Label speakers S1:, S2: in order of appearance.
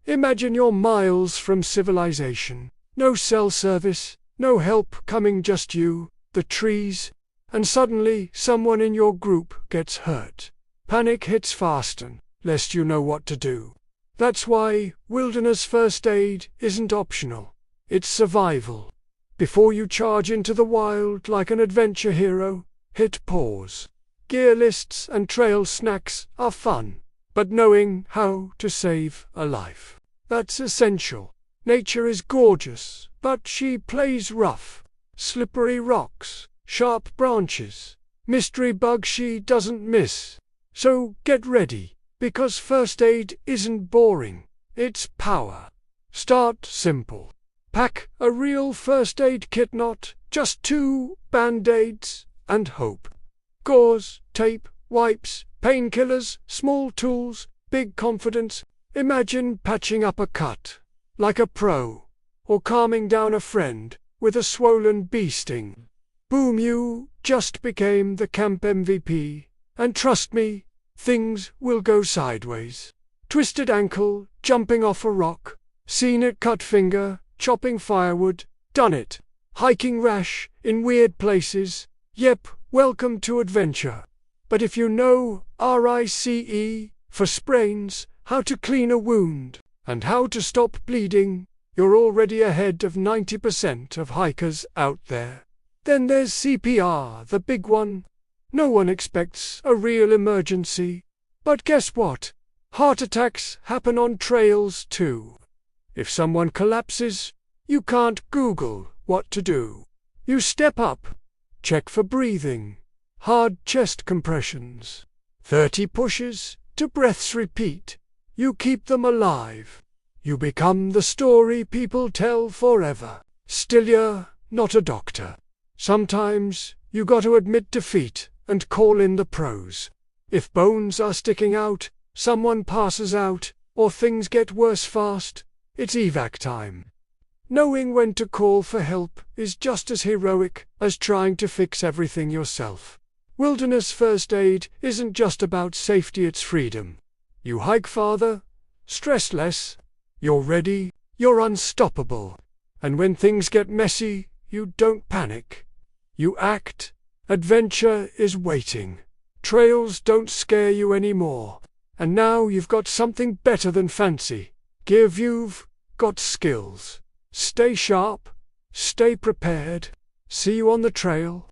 S1: Imagine you're miles from civilization. No cell service, no help coming, just you, the trees, and suddenly someone in your group gets hurt. Panic hits fast, lest you know what to do. That's why wilderness first aid isn't optional. It's survival. Before you charge into the wild like an adventure hero, hit pause. Gear lists and trail snacks are fun, but knowing how to save a life, that's essential. Nature is gorgeous, but she plays rough. Slippery rocks, sharp branches, mystery bugs she doesn't miss. So get ready, because first aid isn't boring, it's power. Start simple. Pack a real first aid kit, not just 2 band-aids and hope. Gauze, tape, wipes, painkillers, small tools, big confidence. Imagine patching up a cut, like a pro, or calming down a friend with a swollen bee sting. Boom, you just became the camp MVP, and trust me, things will go sideways. Twisted ankle, jumping off a rock, seen it, cut finger, chopping firewood, done it. Hiking rash, in weird places, yep, welcome to adventure. But if you know RICE, for sprains, how to clean a wound, and how to stop bleeding, you're already ahead of 90% of hikers out there. Then there's CPR, the big one. No one expects a real emergency. But guess what? Heart attacks happen on trails too. If someone collapses, you can't Google what to do. You step up, check for breathing, hard chest compressions, 30 pushes to breaths repeat. You keep them alive. You become the story people tell forever. Still, you're not a doctor. Sometimes you got to admit defeat and call in the pros. If bones are sticking out, someone passes out, or things get worse fast, it's evac time. Knowing when to call for help is just as heroic as trying to fix everything yourself. Wilderness first aid isn't just about safety, it's freedom. You hike farther, stress less, you're ready, you're unstoppable. And when things get messy, you don't panic. You act. Adventure is waiting. Trails don't scare you anymore. And now you've got something better than fancy gear. You've got skills. Stay sharp, stay prepared. See you on the trail.